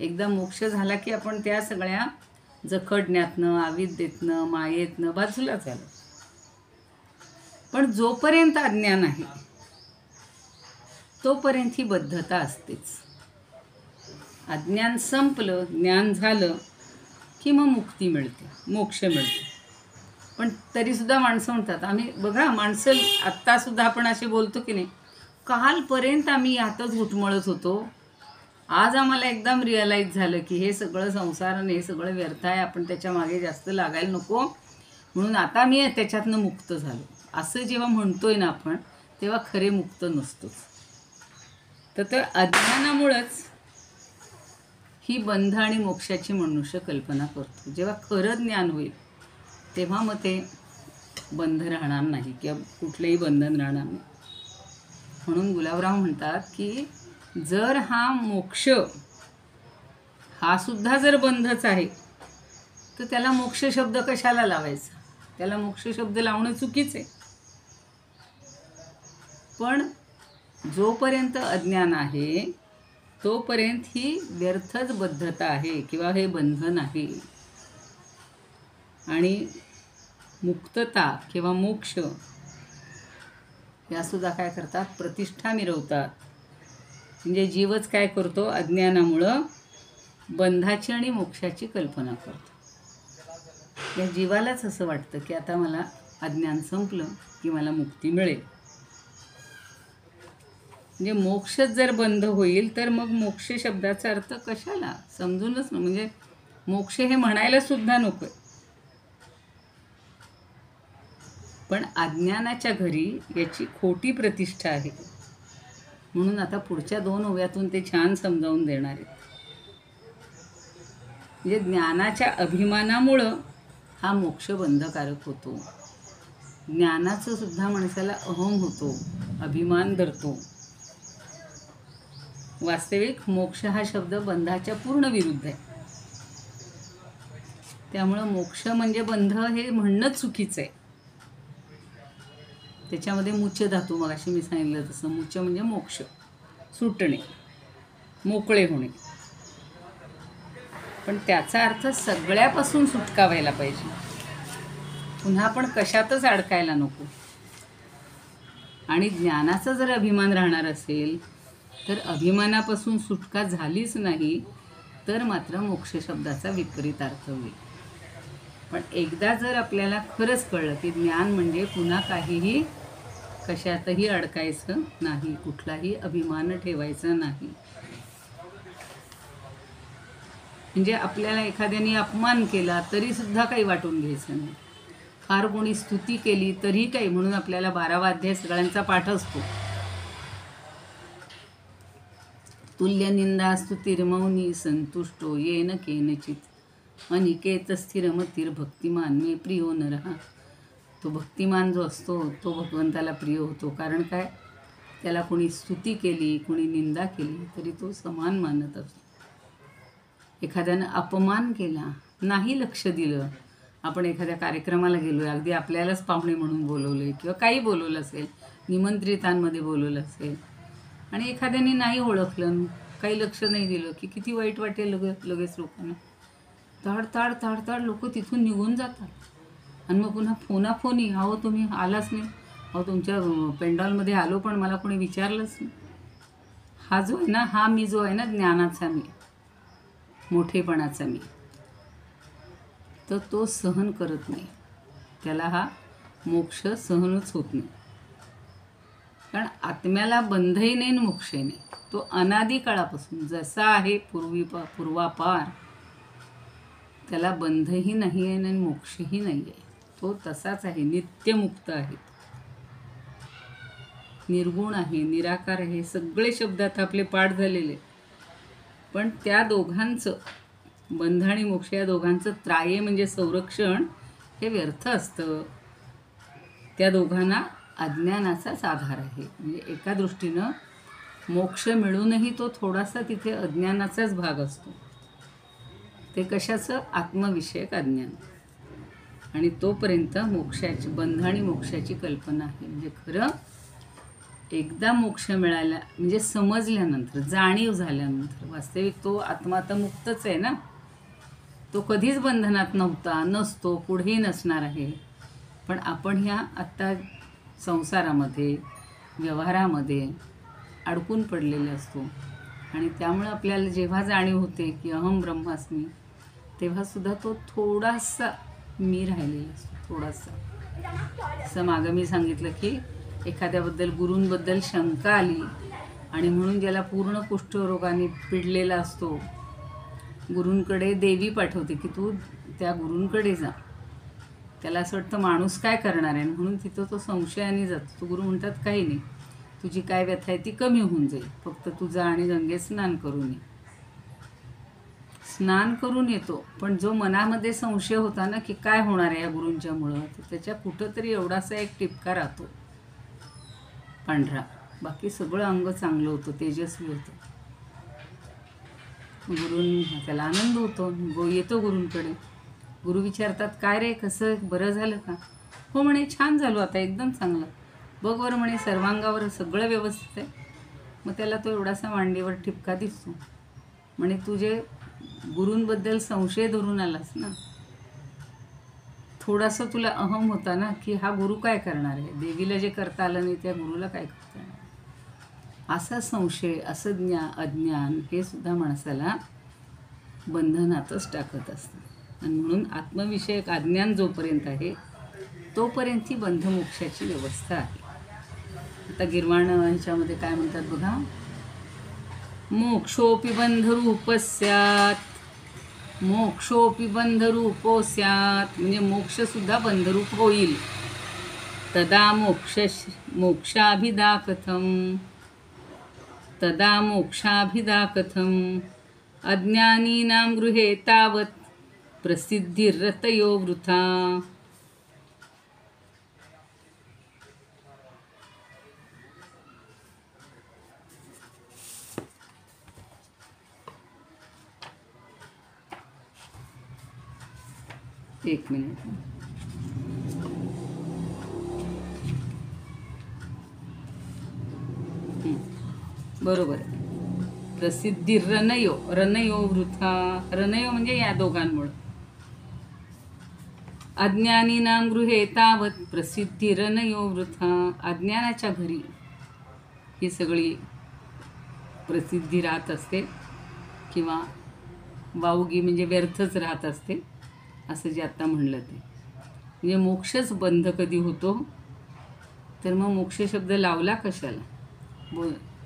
एकदा मोक्ष झाला की आपण त्या सगळ्या जखडण्यातनं, अविद्येतनं, मायेतनं बाजूला झालं. पण जोपर्यंत अज्ञान आहे तोपर्यंत ही बद्धता असतेच. अज्ञान संपलं, ज्ञान झालं की मग मुक्ती मिळते, मोक्ष मिळते. पण तरीसुद्धा माणसं म्हणतात, आम्ही बघा माणसं आत्तासुद्धा आपण असे बोलतो की नाही, कालपर्यंत आम्ही यातच घुटमळत होतो, आज आम्हाला एकदम रिअलाईज झालं की हे सगळं संसार आणि हे सगळं व्यर्थ आहे, आपण त्याच्या मागे जास्त लागायला नको, म्हणून आता मी त्याच्यातनं मुक्त झालो. असं जेव्हा म्हणतोय ना आपण, तेव्हा खरे मुक्त नसतोच. तर अज्ञानामुळंच ही बंध आणि मोक्षाची मनुष्य कल्पना करतो. जेव्हा खरं ज्ञान होईल तेव्हा मग ते बंध राहणार नाही किंवा कुठलंही बंधन राहणार नाही. म्हणून गुलाबराव म्हणतात की जर हा मोक्ष हा सुद्धा जर बंधच आहे तर त्याला मोक्ष शब्द कशाला लावायचा. त्याला मोक्ष शब्द लावणं चुकीचं आहे. पण जोपर्यंत अज्ञान आहे तोपर्यंत ही व्यर्थच बद्धता आहे किंवा हे बंधन आहे. आणि मुक्तता किंवा मोक्ष यासुद्धा काय करतात, प्रतिष्ठा मिरवतात. म्हणजे जीवच काय करतो, अज्ञानामुळं बंधाची आणि मोक्षाची कल्पना करतो. या जीवालाच असं वाटतं की आता मला अज्ञान संपलं की मला मुक्ती मिळेल. म्हणजे मोक्षच जर बंध होईल तर मग मोक्ष शब्दाचा अर्थ कशाला समजूनच ना. म्हणजे मोक्ष हे म्हणायला सुद्धा नको. पण अज्ञानाच्या घरी याची खोटी प्रतिष्ठा आहे. म्हणून आता पुढच्या 2 ओव्यातून ते छान समजावून देणार आहेत. म्हणजे ज्ञानाच्या अभिमानामुळं हा मोक्ष बंधकारक होतो. ज्ञानाचं सुद्धा माणसाला अहम होतो, अभिमान धरतो. वास्तविक मोक्ष हा शब्द बंधाच्या पूर्ण विरुद्ध आहे. त्यामुळं मोक्ष म्हणजे बंध हे म्हणणंच चुकीचं आहे. त्याच्यामध्ये मुच्य धातू मगाशी मी सांगितलं तसं मुच्य म्हणजे मोक्ष, सुटणे, मोकळे होणे. पण त्याचा अर्थ सगळ्यापासून सुटका व्हायला पाहिजे. पुन्हा आपण कशातच अडकायला नको. आणि ज्ञानाचा जर अभिमान राहणार असेल तर अभिमानापासून सुटका झालीच नाही तर मात्र मोक्ष शब्दाचा विपरीत अर्थ होईल. पण एकदा जर आपल्याला खरंच कळलं की ज्ञान म्हणजे पुन्हा काहीही कशातही अडकायचं नाही, कुठलाही अभिमान ठेवायचा नाही. म्हणजे आपल्याला एखाद्याने अपमान केला तरी सुद्धा काही वाटून घ्यायचं नाही. फार कोणी स्तुती केली तरी काही, म्हणून आपल्याला 12वा अध्याय सगळ्यांचा पाठ असतो. तुल्य निंदा स्तुतिर्मौनी संतुष्टो येन केनचित अनिकेत स्थिरमतीर भक्तिमान मे प्रियो नरहा. तो भक्तिमान जो असतो तो भगवंताला प्रिय होतो. कारण काय, त्याला कोणी स्तुती केली, कोणी निंदा केली तरी तो समान मानत असतो. एखाद्यानं अपमान केला, नाही लक्ष दिलं, आपण एखाद्या कार्यक्रमाला गेलो आहे, अगदी आपल्यालाच पाहुणे म्हणून बोलवलं आहे किंवा काही बोलवलं असेल, निमंत्रितांमध्ये बोलवलं असेल आणि एखाद्याने नाही ओळखलं, काही लक्ष नाही दिलं की किती वाईट वाटेल लगेच लोकांना. ताड लोक तिथून निघून जातात. आणि मग पुन्हा फोनाफोनी, अहो तुम्ही आलाच नाही, अहो तुमच्या पेंडॉलमध्ये आलो पण मला कोणी विचारलंच नाही. हा जो आहे ना, हा मी जो आहे ना, ज्ञानाचा मी, मोठेपणाचा मी, तर तो सहन करत नाही. त्याला हा मोक्ष सहनच होत नाही. कारण आत्म्याला बंधही नाही आणि मोक्षही नाही. तो अनादी काळापासून जसा आहे पूर्वापार, त्याला बंधही नाही आहे आणि मोक्षही नाही आहे. तो तसाच आहे, नित्यमुक्त आहे, निर्गुण आहे, निराकार आहे. सगळे शब्द आता आपले पाठ झालेले. पण त्या दोघांचं, बंध आणि मोक्ष या दोघांचं त्राये म्हणजे संरक्षण हे व्यर्थ असतं. त्या दोघांना अज्ञानाचाच आधार आहे. म्हणजे एका दृष्टीनं मोक्ष मिळूनही तो थोडासा तिथे अज्ञानाचाच भाग असतो. ते कशाचं, आत्मविषयक अज्ञान. आणि तोपर्यंत मोक्षाची, बंध आणि मोक्षाची कल्पना आहे. म्हणजे खरं एकदा मोक्ष मिळाला म्हणजे समजल्यानंतर, जाणीव झाल्यानंतर, वास्तविक तो आत्मा तर मुक्तच आहे ना, तो कधीच बंधनात नव्हता, नसतो, पुढेही नसणार आहे. पण आपण ह्या आत्ता संसारामध्ये, व्यवहारामध्ये अडकून पडलेले असतो. आणि त्यामुळे आपल्याला जेव्हा जाणीव होते की अहम ब्रह्मास्मी, तेव्हासुद्धा तो थोडासा मी राहिलेला असतो, थोडासा. असं मागं मी सांगितलं की एखाद्याबद्दल, गुरूंबद्दल शंका आली आणि म्हणून ज्याला पूर्ण कुष्ठरोगाने पिडलेला असतो, गुरूंकडे देवी पाठवते की तू त्या गुरूंकडे जा. त्याला असं वाटतं माणूस काय करणार आहे, म्हणून तिथं तो संशयाने जातो. तो गुरु म्हणतात काही नाही, तुझी काय व्यथा आहे ती कमी होऊन जाईल, फक्त तू जा आणि गंगेत स्नान करून ये. स्नान करून येतो, पण जो मनामध्ये संशय होता ना की काय होणार आहे या गुरूंच्यामुळं, तर त्याच्या कुठंतरी एवढासा एक टिपका राहतो पांढरा. बाकी सगळं अंग चांगलं होतं, तेजस्वी होतं. त्याला आनंद होतो, येतो गुरूंकडे. गुरु विचारतात काय रे, कसं, बरं झालं का? हो म्हणे, छान झालो आता, एकदम चांगलं. बघ बरं म्हणे, सर्वांगावर सगळं व्यवस्थित आहे. मग त्याला तो एवढासा मांडीवर ठिपका दिसतो. म्हणे तुझे गुरूंबद्दल संशय धरून आलास ना, थोडासा तुला अहम होता ना की हा गुरु काय करणार आहे, देवीला जे करता आलं नाही त्या गुरुला काय करता येणार. असा संशय, असं अज्ञान हे सुद्धा माणसाला बंधनातच टाकत असतं. आणि म्हणून आत्मविषयक अज्ञान जोपर्यंत आहे तोपर्यंत ही बंधमोक्षाची व्यवस्था आहे. आता गिरवाण ह्याच्यामध्ये काय म्हणतात बघा, मोक्षोपि बंधरूप स्यात्, मोक्षोपि बंधरूपो स्यात्, म्हणजे मोक्षसुद्धा बंधरूप होईल. तदा मोक्षाभिदा कथम, तदा मोक्षाभिदा कथम, अज्ञानीनां गृहे तावत् प्रसिद्धिरतयो वृथा. एक मिनिट. बरोबर आहे. प्रसिद्धी रनयो, रनयो वृथा, रनयो म्हणजे या दोघांमुळे. अज्ञानीनां गृहे तावत प्रसिद्धी रनयो वृथा, अज्ञानाच्या घरी ही सगळी प्रसिद्धी राहत असते किंवा वावगी म्हणजे व्यर्थच राहत असते, असं जे आत्ता म्हणलं ते. म्हणजे मोक्षच बंध कधी होतो, तर मग मोक्ष शब्द लावला कशाला.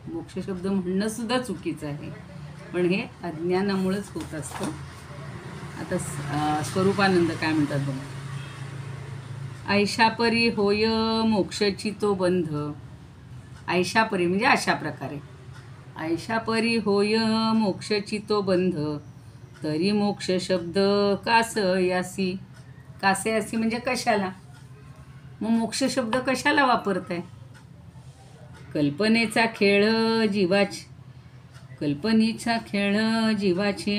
मोक्ष शब्द म्हणणंसुद्धा चुकीचं आहे, पण हे अज्ञानामुळेच होत असतं. आता स्वरूपानंद काय म्हणतात बघा, ऐशापरी होय मोक्षची तो बंध. ऐशापरी म्हणजे अशा प्रकारे, ऐशापरी होय मोक्षची तो बंध, तरी मोक्ष शब्द कास यासी. कासे यासी म्हणजे कशाला, मग मोक्ष शब्द कशाला वापरताय. कल्पनेचा खेळ जीवाची, कल्पनेचा खेळ जीवाची,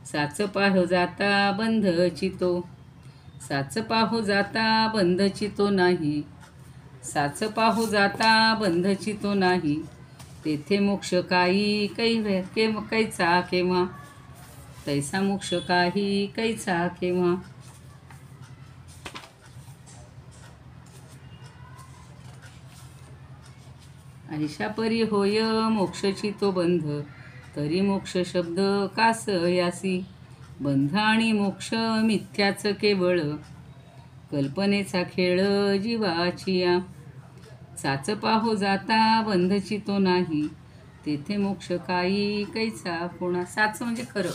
साच पाहो जाता बंधची तो, साच पाहो जाता बंधची तो नाही, साच पाहो जाता बंधची तो नाही, तेथे मोक्ष काही कैचा केव्हा, तैसा मोक्ष काही कैचा केव्हा. ऐशापरी होय मोक्षची तो बंध, तरी मोक्ष शब्द कास यासी. बंध आणि मोक्ष मिथ्याच केवळ, कल्पनेचा खेळ जीवाची या, साच पाहो जाता बंधची तो नाही, तेथे मोक्ष काही कैचा कोणा. साच म्हणजे खरं,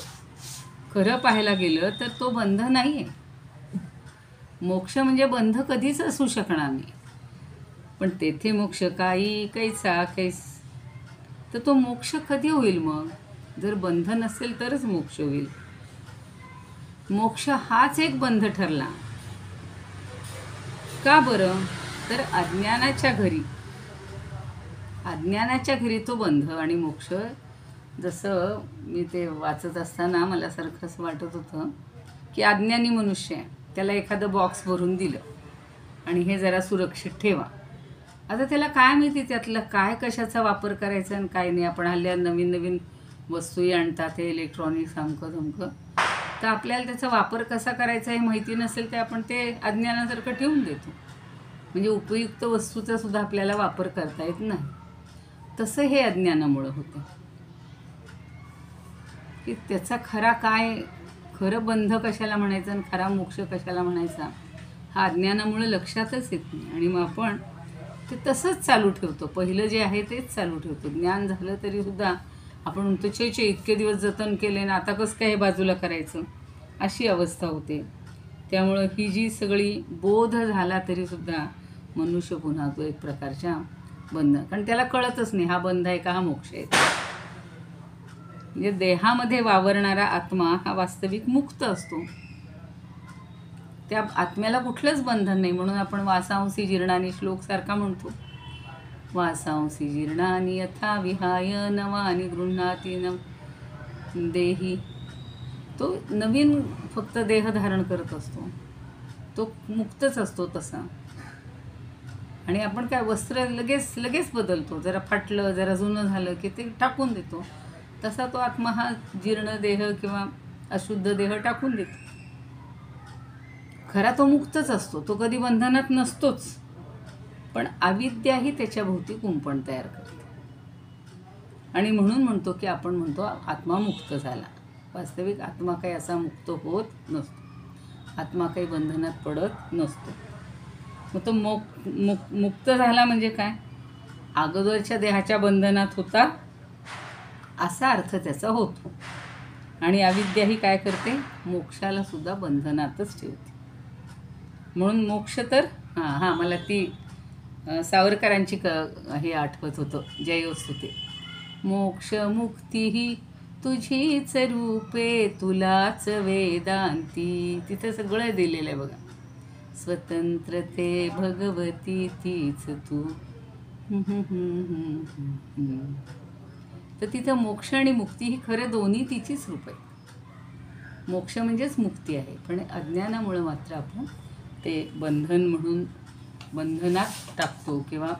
खरं पाहायला गेलं तर तो बंध नाही आहे. मोक्ष म्हणजे बंध कधीच असू शकणार नाही, पण तेथे मोक्ष काही कैसा कैस. तर तो मोक्ष कधी होईल मग, जर बंध नसेल तरच मोक्ष होईल. मोक्ष हाच एक बंध ठरला का बरं, तर अज्ञानाच्या घरी, अज्ञानाच्या घरी तो बंध आणि मोक्ष. जसं मी ते वाचत असताना मला सारखं असं वाटत होतं की अज्ञानी मनुष्य आहे, त्याला एखादं बॉक्स भरून दिलं आणि हे जरा सुरक्षित ठेवा. आता त्याला काय माहिती त्यातलं काय कशाचा वापर करायचा आणि काय नाही. आपण हल्ल्या नवीन नवीन वस्तूही आणतात, हे इलेक्ट्रॉनिक्स अमकं धमकं, तर आपल्याला त्याचा वापर कसा करायचा हे माहिती नसेल तर आपण ते अज्ञानासारखं ठेवून देतो. म्हणजे उपयुक्त वस्तूचा सुद्धा आपल्याला वापर करता येत नाही. तसं हे अज्ञानामुळं होतं की त्याचा खरा काय, खरं बंध कशाला म्हणायचं आणि खरा मोक्ष कशाला म्हणायचा, हा अज्ञानामुळे लक्षातच येत नाही. आणि मग आपण ते तसंच चालू ठेवतो, पहिलं जे आहे तेच चालू ठेवतो. ज्ञान झालं तरीसुद्धा आपण म्हणतो चे इतके दिवस जतन केले ना, आता कसं काय हे बाजूला करायचं, अशी अवस्था होते. त्यामुळं ही जी सगळी बोध झाला तरीसुद्धा मनुष्य पुन्हा तो एक प्रकारच्या बंध, कारण त्याला कळतच नाही हा बंध आहे का हा मोक्ष आहे. म्हणजे देहामध्ये वावरणारा आत्मा हा वास्तविक मुक्त असतो, त्या आत्म्याला कुठलंच बंधन नाही. म्हणून आपण वासांसी जीर्णानी श्लोक सारखा म्हणतो, वासांसी जीर्णानी यथा विहाय नवानी गृह्णाती न देही. तो नवीन फक्त देह धारण करत असतो, तो मुक्तच असतो तसा. आणि आपण काय वस्त्र लगेच बदलतो, जरा फाटलं जरा जुनं झालं की ते टाकून देतो. तसा तो आत्मा हा जीर्ण देह किंवा अशुद्ध देह टाकून देतो. खरा तो मुक्तच असतो, तो कधी बंधनात नसतोच, पण अविद्या ही त्याच्या भोवती कुंपण तयार करते. आणि म्हणून म्हणतो की आपण म्हणतो आत्मा मुक्त झाला. वास्तविक आत्मा काही असा मुक्त होत नसतो, आत्मा काही बंधनात पडत नसतो. मग तो मुक्त झाला म्हणजे काय, अगोदरच्या देहाच्या बंधनात होता असा अर्थ त्याचा होतो. आणि अविद्या ही काय करते, मोक्षाला सुद्धा बंधनातच ठेवते. म्हणून मोक्ष तर मला ती सावरकरांची हे आठवत होतं, जयोस्तुते. मोक्ष मुक्ती ही तुझीच रूपे, तुलाच वेदांती. तिथं सगळं दिलेलं आहे बघा. स्वतंत्रते भगवती तीच तू. तर तिथं मोक्ष आणि मुक्ती ही खरं दोन्ही तिचीच रूप आहे. मोक्ष म्हणजेच मुक्ती आहे, पण अज्ञानामुळं मात्र आपण ते बंधन म्हणून बंधनात टाकतो किंवा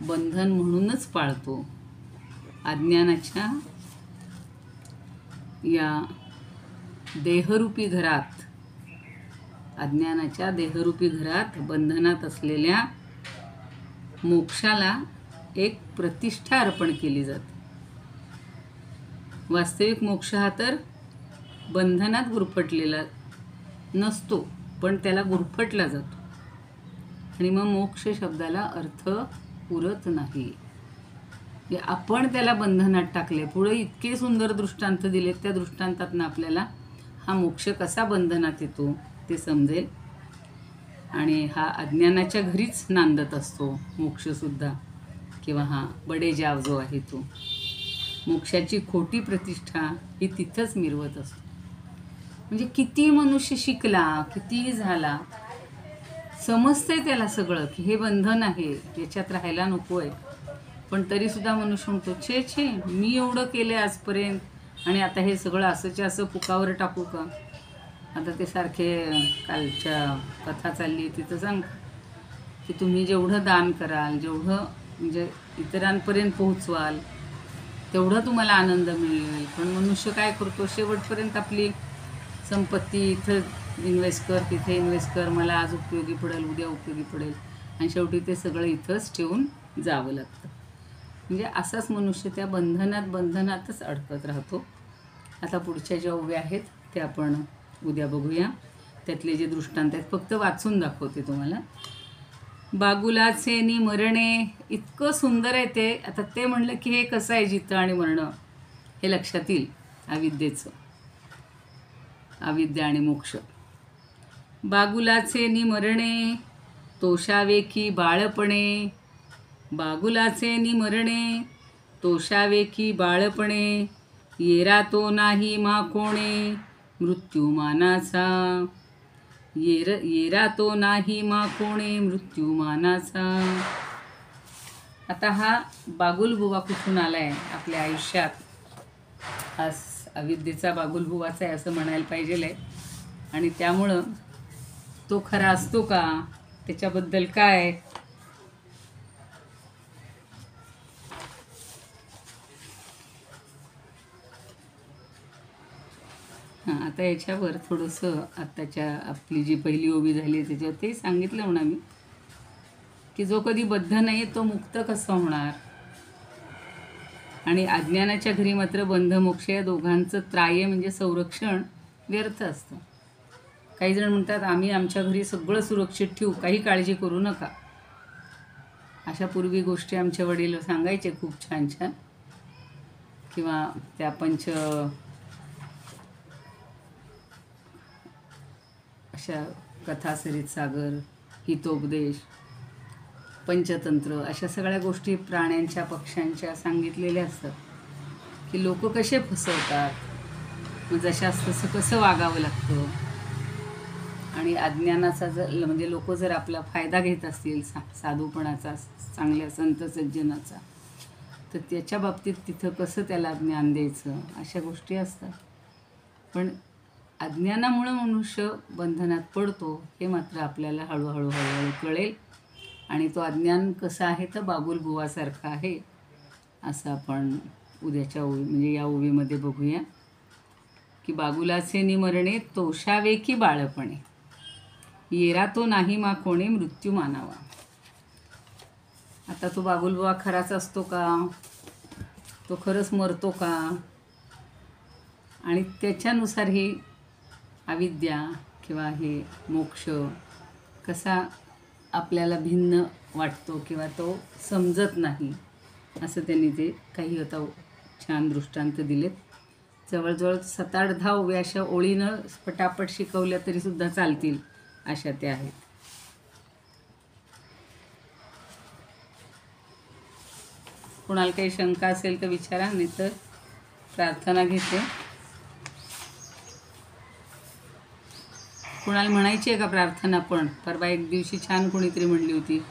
बंधन म्हणूनच पाळतो. अज्ञानाच्या या देहरूपी घरात, अज्ञानाच्या देहरूपी घरात बंधनात असलेल्या मोक्षाला एक प्रतिष्ठा अर्पण केली जाते. वास्तविक मोक्ष हा तर बंधनात गुरफटलेला नसतो, पण त्याला गुरफटला जातो. आणि मग मोक्ष शब्दाला अर्थ पुरत नाही. आपण त्याला बंधनात टाकले. पुढे इतके सुंदर दृष्टांत दिलेत, त्या दृष्टांतातनं आपल्याला हा मोक्ष कसा बंधनात येतो ते समजेल. आणि हा अज्ञानाच्या घरीच नांदत असतो मोक्षसुद्धा, किंवा हा बडे जाव जो आहे तो. मोक्षाची खोटी प्रतिष्ठा ही तिथंच मिरवत असतो. म्हणजे किती मनुष्य शिकला, कितीही झाला, समजतंय त्याला सगळं की हे बंधन आहे, याच्यात राहायला नको आहे, पण तरीसुद्धा मनुष्य म्हणतो, छे छे मी एवढं केलं आहे आजपर्यंत आणि आता हे सगळं असंच्या असं पुकावर टाकू का. आता ते सारखे कालच्या कथा चालली तिथं सांग की तुम्ही जेवढं दान कराल, जेवढं म्हणजे इतरांपर्यंत पोहोचवाल, तेवढा तुम्हाला आनंद मिळेल. पण मनुष्य काय करतो, शेवटपर्यंत आपली संपत्ती इथं इन्व्हेस्ट कर, तिथे इन्व्हेस्ट कर, मला आज उपयोगी पडेल, उद्या उपयोगी पडेल, आणि शेवटी ते सगळं इथंच ठेवून जावं लागतं. म्हणजे असाच मनुष्य त्या बंधनातच अडकत राहतो. आता पुढच्या ज्या उभ्या आहेत त्या आपण उद्या बघूया. त्यातले जे दृष्टांत आहेत फक्त वाचून दाखवते तुम्हाला. बागुलाचे नि मरणे, इतकं सुंदर आहे ते. आता ते म्हणलं की हे कसं आहे जितं आणि मरणं, हे लक्षात येईल अविद्येचं. अविद्या आणि मोक्ष. बागुलाचे नि मरणे, तोषावे की बाळपणे. बागुलाचे नि मरणे, तोषावे की बाळपणे. येरा तो नाही मा कोणे, मृत्यू मानाचा. येरा तो नाही मा कोणे, मृत्यू मानाचा. आता हा बागुलबुवा कुठून आलाय आपल्या आयुष्यात, हा अविद्येचा बागुलबुवाचा आहे असं म्हणायला पाहिजे आहे. आणि त्यामुळं तो खरा असतो का, त्याच्याबद्दल काय. आता याच्यावर थोडंसं आत्ताच्या आपली जी पहिली ओवी झाली त्याच्यावर ते सांगितलं म्हणा मी, की जो कधी बद्ध नाही तो मुक्त कसा होणार. आणि अज्ञानाच्या घरी मात्र बंध मोक्ष या दोघांचं त्राय म्हणजे संरक्षण व्यर्थ असतं. काही जण म्हणतात आम्ही आमच्या घरी सगळं सुरक्षित ठेवू, काही काळजी करू नका. अशा पूर्वी गोष्टी आमचे वडील सांगायचे खूप छान छान. किंवा त्या अशा कथा, सरित सागर, हितोपदेश, पंचतंत्र, अशा सगळ्या गोष्टी प्राण्यांच्या पक्ष्यांच्या सांगितलेल्या असतात की लोक कसे फसवतात, मग जशास तसं कसं वागावं लागतं. आणि अज्ञानाचा म्हणजे लोक जर आपला फायदा घेत असतील साधूपणाचा, चांगल्या संत सज्जनाचा, तर त्याच्या बाबतीत तिथं कसं त्याला ज्ञान द्यायचं, अशा गोष्टी असतात. पण अज्ञानामुळं मनुष्य बंधनात पडतो हे मात्र आपल्याला हळूहळू कळेल. आणि तो अज्ञान कसं आहे तर बागुलबुवासारखा आहे असं आपण उद्याच्या ओवी म्हणजे या ओवीमध्ये बघूया. की बागुलाचे नि मरणे, तोषावे की बाळपणे. येरा तो नाही मा कोणे, मृत्यू मानावा. आता तो बागुलबुवा खराच असतो का, तो खरंच मरतो का. आणि त्याच्यानुसार ही अविद्या किंवा हे मोक्ष कसा आपल्याला भिन्न वाटतो किंवा तो समजत नाही. असं त्यांनी ते काही आता छान दृष्टांत दिलेत. जवळजवळ 7-8-10 ओव्या अशा ओळीनं पटापट शिकवल्या तरीसुद्धा चालतील अशा त्या आहेत. कोणाला काही शंका असेल तर विचारा, नाही तर प्रार्थना घेते. कोणाला म्हणायची आहे का प्रार्थना? पण परवा एक दिवशी छान कोणीतरी म्हणली होती,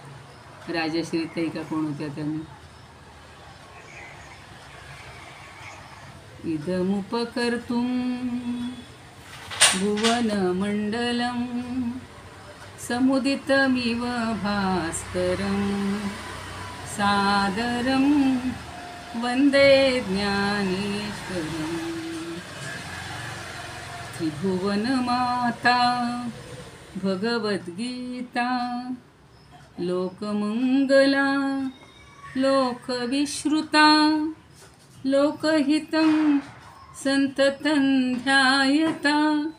राजश्री ताई का कोण होत्या त्यांनी. इदमुपकर्तुं भुवनमण्डलं समुदितमिव भास्करं सादरं वन्दे ज्ञानेश्वरम्. त्रिभुवनमाता भगवद्गीता लोकमङ्गला लोकविश्रुता लोकहितं सन्ततं ध्यायता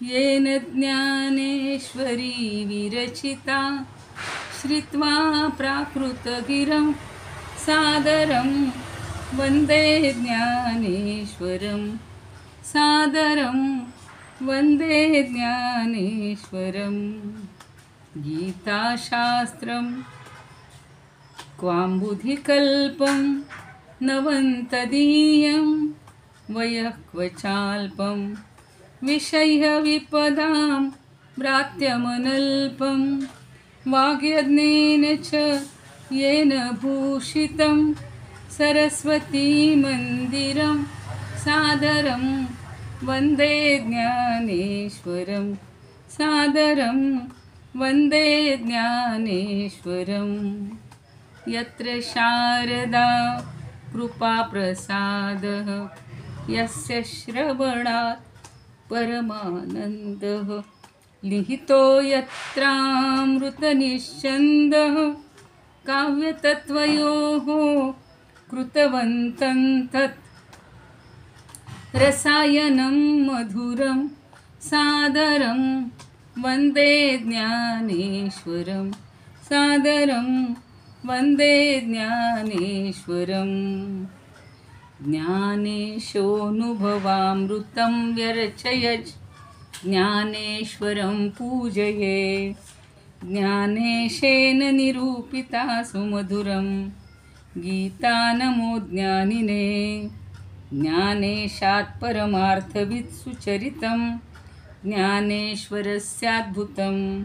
येन ज्ञानेश्वरी विरचिता श्रुत्वा प्राकृतगिरं सादरं वन्दे ज्ञानेश्वरं सादरं वन्दे ज्ञानेश्वरं. गीताशास्त्रं क्वाम्बुधिकल्पं नवन्तदीयं वयक्वचाल्पं विषयविपदां व्रात्यमनल्पं वाग्यज्ञेन च येन भूषितं सरस्वतीमन्दिरं सादरं वन्दे ज्ञानेश्वरं सादरं वन्दे ज्ञानेश्वरं. यत्र शारदा कृपाप्रसादः यस्य श्रवणात् परमानन्दः लिहितो यत्रामृतनिश्चन्दः काव्यतत्त्वयोः कृतवन्तं तत् रसायनं मधुरं सादरं वन्दे ज्ञानेश्वरं सादरं वन्दे ज्ञानेश्वरं. ज्ञानेशोऽनुभवामृतं व्यरचयत् ज्ञानेश्वरं पूजये ज्ञानेशेन निरूपिता सुमधुरं गीता नमो ज्ञानिने. ज्ञानेशात् परमार्थवित् सुचरितं ज्ञानेश्वरस्याद्भुतं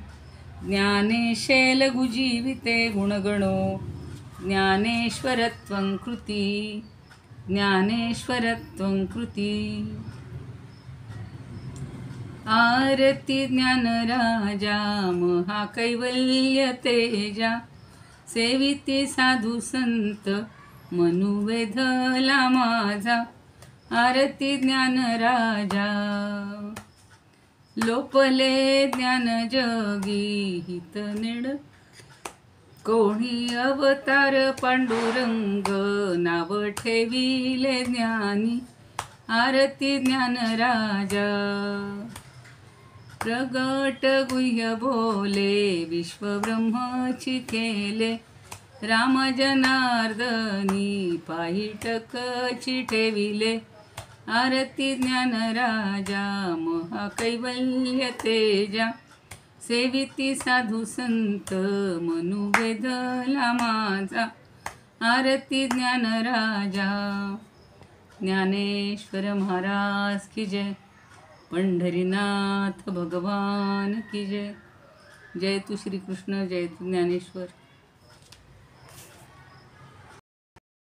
ज्ञानेशे लघुजीविते गुणगणो ज्ञानेश्वरत्वं कृती ज्ञानेश्वरत्वं कृती. आरती ज्ञानराजा महाकैवल्य तेजा सेविते साधू संत मनुवेधला माझा. आरती ज्ञानराजा लोपले ज्ञान जगी हित निड कोणी अवतार पांडुरंग नाव ठेविले ज्ञानी. आरती ज्ञानराजा प्रगट गुह्य बोले विश्वब्रह्मची केले राम जनार्दनी पायीटकची ठेविले. आरती ज्ञानराजा महाकैवल्य तेजा सेविती साधू संत मनुवेधला माझा. आरती ज्ञानराजा. ज्ञानेश्वर महाराज की जय. पंढरीनाथ भगवान की जय. जय तू श्रीकृष्ण, जय तू ज्ञानेश्वर.